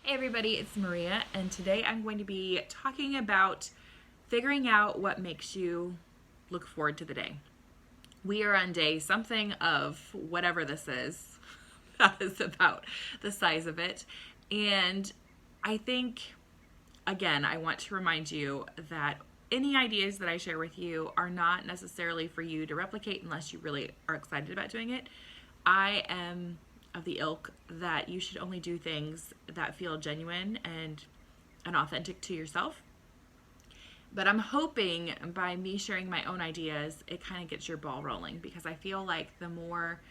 Hey everybody, it's Maria, and today I'm going to be talking about figuring out what makes you look forward to the day. We are on day something of whatever this is. That is about the size of it. And I think, again, I want to remind you that any ideas that I share with you are not necessarily for you to replicate unless you really are excited about doing it. I am of the ilk that you should only do things that feel genuine and authentic to yourself. But I'm hoping by me sharing my own ideas, it kind of gets your ball rolling, because I feel like the more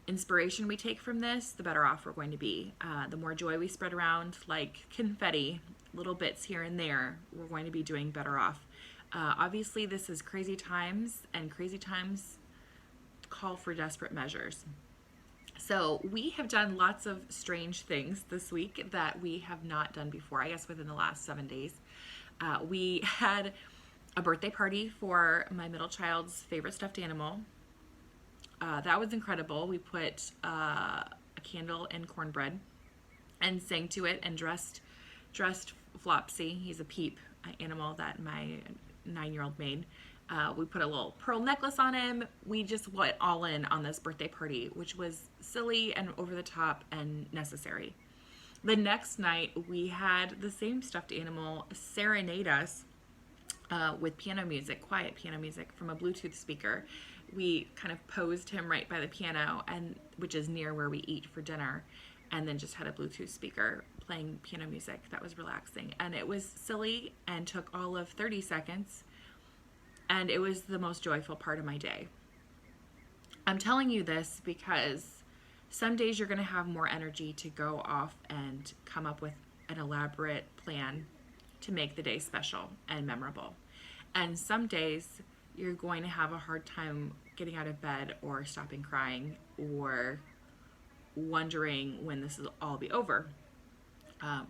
inspiration we take from this, the better off we're going to be. The more joy we spread around like confetti, little bits here and there, we're going to be doing better off. Obviously, this is crazy times, and crazy times call for desperate measures. So we have done lots of strange things this week that we have not done before, I guess within the last 7 days. We had a birthday party for my middle child's favorite stuffed animal. That was incredible. We put a candle in cornbread and sang to it and dressed Flopsy. He's a Peep animal that my 9-year-old made. We put a little pearl necklace on him. We just went all in on this birthday party, which was silly and over the top and necessary. The next night, we had the same stuffed animal serenade us with piano music, quiet piano music from a Bluetooth speaker. We kind of posed him right by the piano, which is near where we eat for dinner, and then just had a Bluetooth speaker playing piano music. That was relaxing. And it was silly and took all of 30 seconds. And it was the most joyful part of my day. I'm telling you this because some days you're going to have more energy to go off and come up with an elaborate plan to make the day special and memorable. And some days you're going to have a hard time getting out of bed or stopping crying or wondering when this will all be over.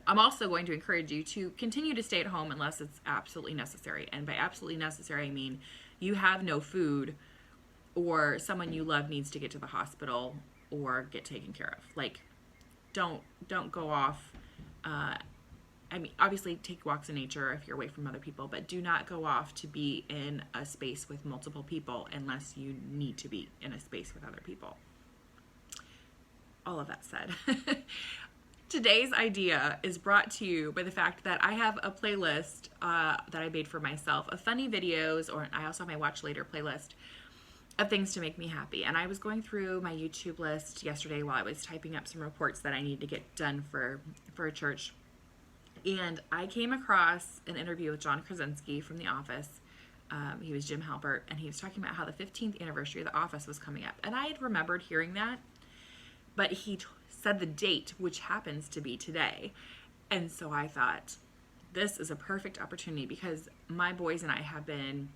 I'm also going to encourage you to continue to stay at home unless it's absolutely necessary. And by absolutely necessary, I mean you have no food or someone you love needs to get to the hospital or get taken care of. Like, don't go off. Obviously take walks in nature if you're away from other people, but do not go off to be in a space with multiple people unless you need to be in a space with other people. All of that said. Today's idea is brought to you by the fact that I have a playlist that I made for myself of funny videos, or I also have my watch later playlist of things to make me happy. And I was going through my YouTube list yesterday while I was typing up some reports that I need to get done for a church. And I came across an interview with John Krasinski from The Office. He was Jim Halpert, and he was talking about how the 15th anniversary of The Office was coming up. And I had remembered hearing that, but he said the date, which happens to be today. And so I thought, this is a perfect opportunity because my boys and I have been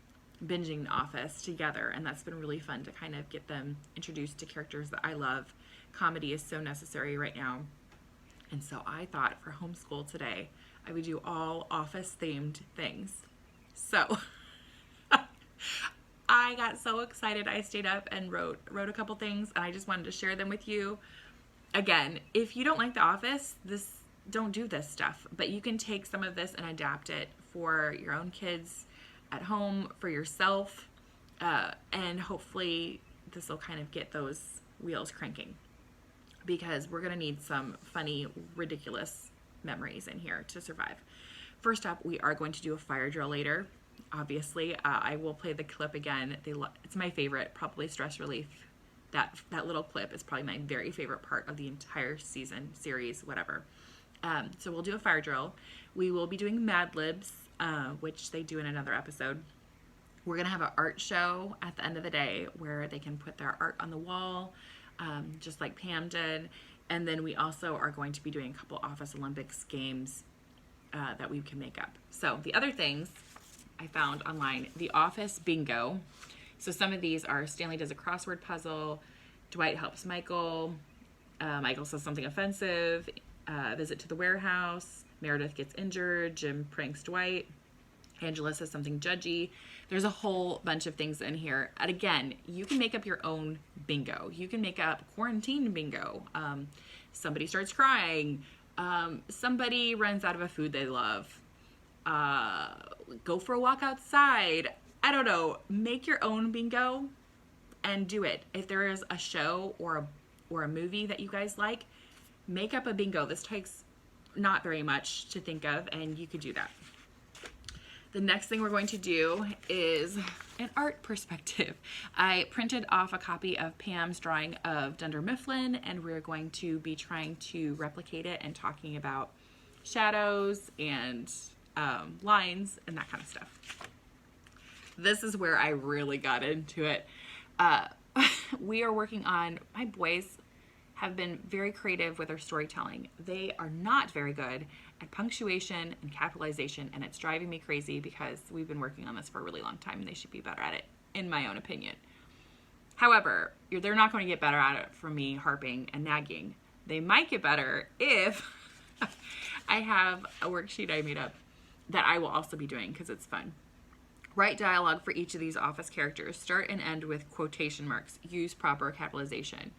binging The Office together, and that's been really fun to kind of get them introduced to characters that I love. Comedy is so necessary right now. And so I thought for homeschool today, I would do all Office-themed things. So I got so excited. I stayed up and wrote a couple things, and I just wanted to share them with you. Again, if you don't like The Office, don't do this stuff, but you can take some of this and adapt it for your own kids at home, for yourself, and hopefully this will kind of get those wheels cranking, because we're going to need some funny, ridiculous memories in here to survive. First up, we are going to do a fire drill later. Obviously, I will play the clip again. It's my favorite, probably stress relief. That little clip is probably my very favorite part of the entire season, series, whatever. So we'll do a fire drill. We will be doing Mad Libs, which they do in another episode. We're going to have an art show at the end of the day where they can put their art on the wall, just like Pam did. And then we also are going to be doing a couple Office Olympics games that we can make up. So the other things I found online, the Office Bingo. So some of these are Stanley does a crossword puzzle, Dwight helps Michael, Michael says something offensive, visit to the warehouse, Meredith gets injured, Jim pranks Dwight, Angela says something judgy. There's a whole bunch of things in here. And again, you can make up your own bingo. You can make up quarantine bingo. Somebody starts crying. Somebody runs out of a food they love. Go for a walk outside. I don't know. Make your own bingo and do it. If there is a show or a movie that you guys like, make up a bingo. This takes not very much to think of, and you could do that. The next thing we're going to do is an art perspective. I printed off a copy of Pam's drawing of Dunder Mifflin, and we're going to be trying to replicate it and talking about shadows and lines and that kind of stuff. This is where I really got into it. We are working on, my boys have been very creative with their storytelling. They are not very good at punctuation and capitalization, and it's driving me crazy because we've been working on this for a really long time and they should be better at it, in my own opinion. However, they're not going to get better at it from me harping and nagging. They might get better if I have a worksheet I made up that I will also be doing because it's fun. Write dialogue for each of these office characters. Start and end with quotation marks. Use proper capitalization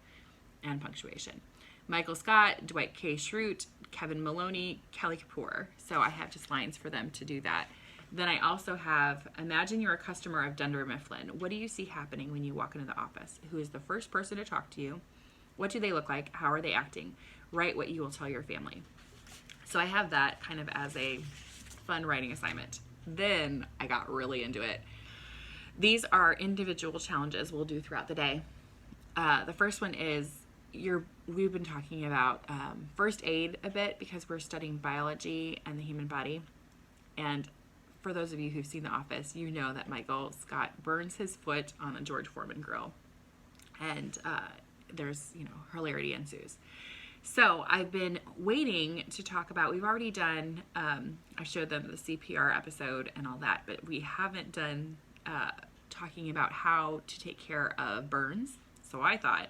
and punctuation. Michael Scott, Dwight K. Schrute, Kevin Maloney, Kelly Kapoor. So I have just lines for them to do that. Then I also have, imagine you're a customer of Dunder Mifflin. What do you see happening when you walk into the office? Who is the first person to talk to you? What do they look like? How are they acting? Write what you will tell your family. So I have that kind of as a fun writing assignment. Then I got really into it. These are individual challenges we'll do throughout the day. The first one is we've been talking about first aid a bit because we're studying biology and the human body. And for those of you who've seen The Office, you know that Michael Scott burns his foot on a George Foreman grill. And there's, hilarity ensues. So I've been waiting to talk about, we've already done, I showed them the CPR episode and all that, but we haven't done talking about how to take care of burns. So I thought,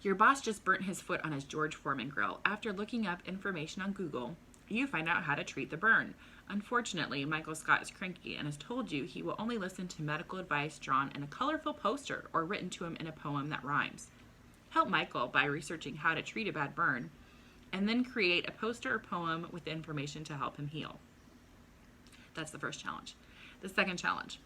your boss just burnt his foot on his George Foreman grill. After looking up information on Google, you find out how to treat the burn. Unfortunately, Michael Scott is cranky and has told you he will only listen to medical advice drawn in a colorful poster or written to him in a poem that rhymes. Help Michael by researching how to treat a bad burn, and then create a poster or poem with information to help him heal. That's the first challenge. The second challenge.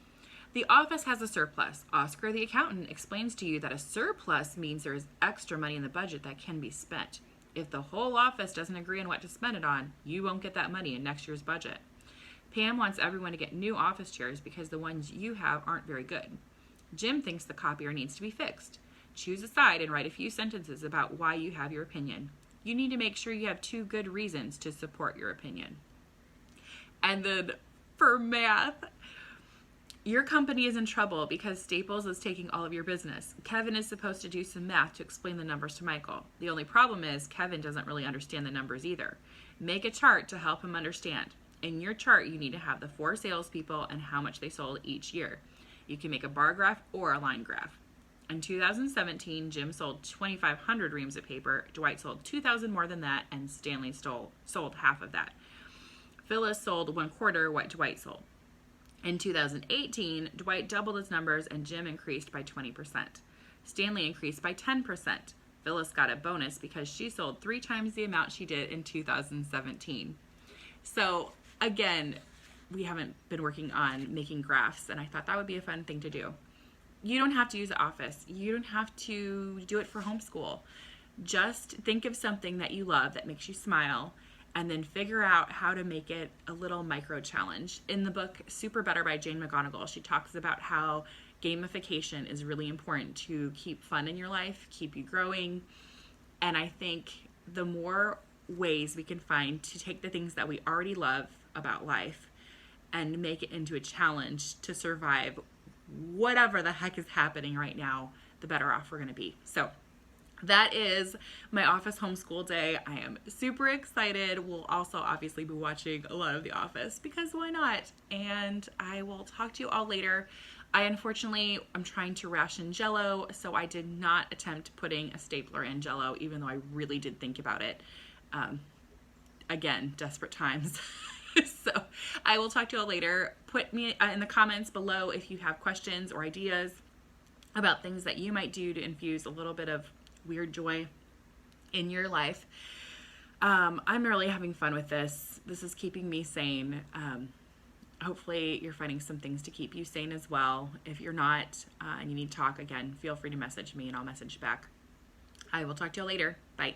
The office has a surplus. Oscar the accountant explains to you that a surplus means there is extra money in the budget that can be spent. If the whole office doesn't agree on what to spend it on, you won't get that money in next year's budget. Pam wants everyone to get new office chairs because the ones you have aren't very good. Jim thinks the copier needs to be fixed. Choose a side and write a few sentences about why you have your opinion. You need to make sure you have 2 good reasons to support your opinion. And then for math, your company is in trouble because Staples is taking all of your business. Kevin is supposed to do some math to explain the numbers to Michael. The only problem is Kevin doesn't really understand the numbers either. Make a chart to help him understand. In your chart, you need to have the 4 salespeople and how much they sold each year. You can make a bar graph or a line graph. In 2017, Jim sold 2,500 reams of paper, Dwight sold 2,000 more than that, and Stanley sold half of that. Phyllis sold 1/4 what Dwight sold. In 2018, Dwight doubled his numbers and Jim increased by 20%. Stanley increased by 10%. Phyllis got a bonus because she sold 3 times the amount she did in 2017. So again, we haven't been working on making graphs, and I thought that would be a fun thing to do. You don't have to use the office. You don't have to do it for homeschool. Just think of something that you love that makes you smile, and then figure out how to make it a little micro challenge. In the book Super Better by Jane McGonigal, she talks about how gamification is really important to keep fun in your life, keep you growing. And I think the more ways we can find to take the things that we already love about life and make it into a challenge to survive whatever the heck is happening right now, the better off we're going to be. So that is my office homeschool day. I am super excited. We'll also obviously be watching a lot of The Office because why not? And I will talk to you all later. I'm trying to ration Jell-O, so I did not attempt putting a stapler in Jell-O, even though I really did think about it. Again, desperate times. So I will talk to you all later. Put me in the comments below if you have questions or ideas about things that you might do to infuse a little bit of weird joy in your life. I'm really having fun with this. This is keeping me sane. Hopefully you're finding some things to keep you sane as well. If you're not, and you need to talk again, feel free to message me and I'll message back. I will talk to you later. Bye.